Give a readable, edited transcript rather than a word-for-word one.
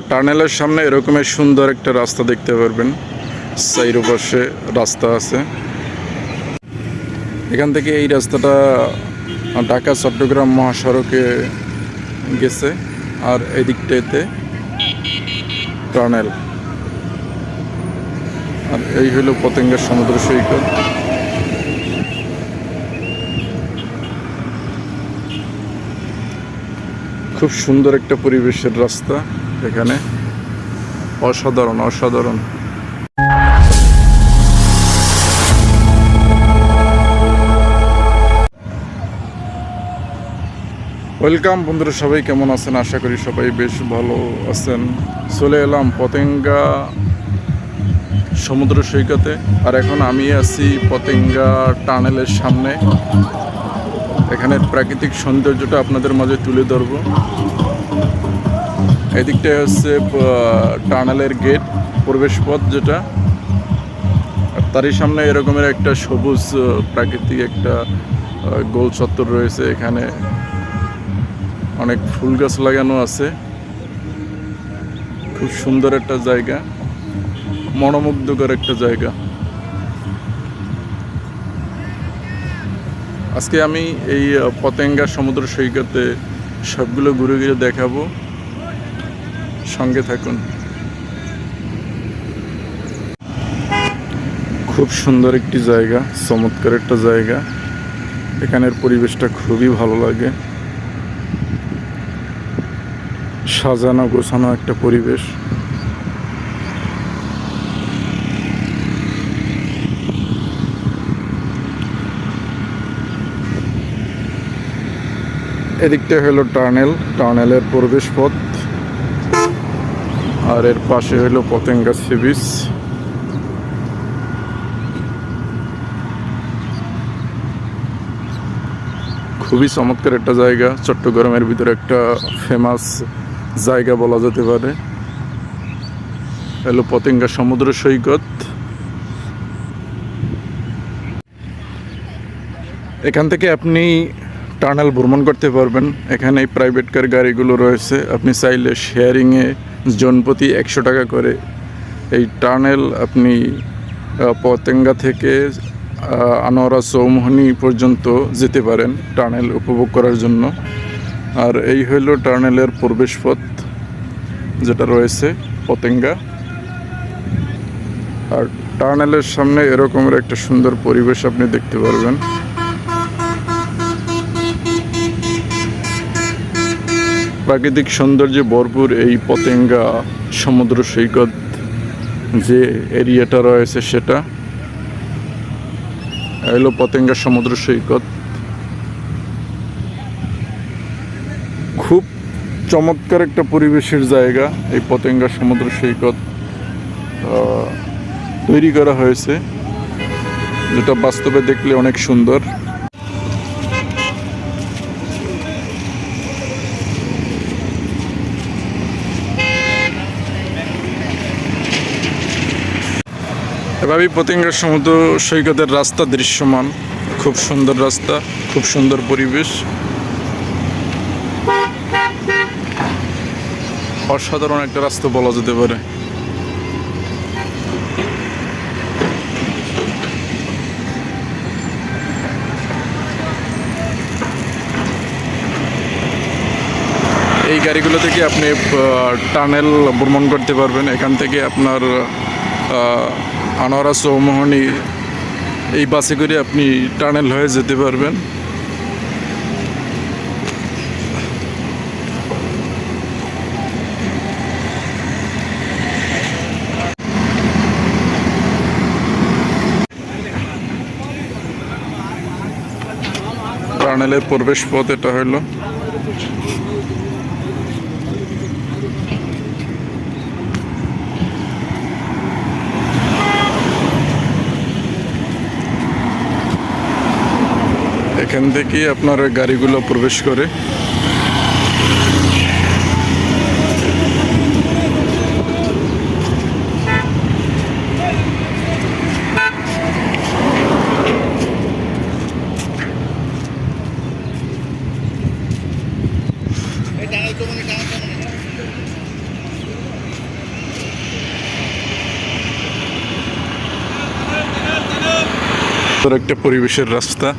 টানেলের সামনে এরকমের সুন্দর একটা রাস্তা দেখতে পারবেন। চারপাশে রাস্তা আছে। এখান থেকে এই রাস্তাটা ঢাকা চট্টগ্রাম মহাসড়কে গেছে, আর এদিকটাতে টানেল। আর এই হলো পতেঙ্গা সমুদ্র সৈকত। খুব সুন্দর একটা পরিবেশের রাস্তা এখানে, অসাধারণ অসাধারণ। ওয়েলকাম বন্ধুরা, সবাই কেমন আছেন? আশা করি সবাই বেশ ভালো আছেন। চলে এলাম পতেঙ্গা সমুদ্র সৈকতে, আর এখন আমি আছি পতেঙ্গা টানেলের সামনে। এখানের প্রাকৃতিক সৌন্দর্যটা আপনাদের মাঝে তুলে ধরব। এদিকটাই হচ্ছে টানেলের গেট, প্রবেশ পথ যেটা। আর তারই সামনে এরকমের একটা সবুজ প্রাকৃতিক একটা গোল চত্বর রয়েছে। এখানে অনেক ফুল গাছ লাগানো আছে। খুব সুন্দর একটা জায়গা, মনোমুগ্ধকর একটা জায়গা। আজকে আমি এই পতেঙ্গা সমুদ্র সৈকতে সবগুলো ঘুরে ঘুরে দেখাবো, সঙ্গে থাকুন। খুব সুন্দর একটি জায়গা, চমৎকার একটা জায়গা। এখানের পরিবেশটা খুবই ভালো লাগে, সাজানো গোছানো একটা পরিবেশ। এদিকটা হলো টানেলের প্রবেশ পথ, আর এর পাশে হলো পতেঙ্গা সি বিচ। খুবই চমৎকার একটা জায়গা, চট্টগ্রামের ভিতরে একটা ফেমাস জায়গা বলা যেতে পারে। হলো পতেঙ্গা সমুদ্র সৈকত। এখান থেকে আপনি টানেল ভ্রমণ করতে পারবেন। এখানে প্রাইভেট কার গাড়িগুলো রয়েছে। আপনি চাইলে শেয়ারিংয়ে জনপ্রতি 100 টাকা করে এই টানেল আপনি পতেঙ্গা থেকে আনোয়ারা চৌমুহনী পর্যন্ত যেতে পারেন টানেল উপভোগ করার জন্য। আর এই হইল টানেলের প্রবেশ পথ যেটা রয়েছে পতেঙ্গা। আর টানেলের সামনে এরকমের একটা সুন্দর পরিবেশ আপনি দেখতে পারবেন। প্রাকৃতিক সৌন্দর্যে ভরপুর এই পতেঙ্গা সমুদ্র সৈকত যে এরিয়াটা রয়েছে, সেটা হলো পতেঙ্গা সমুদ্র সৈকত। খুব চমৎকার একটা পরিবেশের জায়গা এই পতেঙ্গা সমুদ্র সৈকত তৈরি করা হয়েছে, যেটা বাস্তবে দেখলে অনেক সুন্দর। এভাবেই পতেঙ্গা সমুদ্র সৈকতের রাস্তা দৃশ্যমান। খুব সুন্দর রাস্তা, খুব সুন্দর পরিবেশ, অসাধারণ একটা রাস্তা বলা যেতে পারে। এই গাড়িগুলো থেকে আপনি টানেল ভ্রমণ করতে পারবেন। এখান থেকে আপনার আনোয়ারা চৌমুহনী এই বাসে করে আপনি টানেল হয়ে যেতে পারবেন। টানেলের প্রবেশ পথ এটা হলো। এখান থেকে আপনার গাড়িগুলো প্রবেশ করে। তোর একটা পরিবেশের রাস্তা।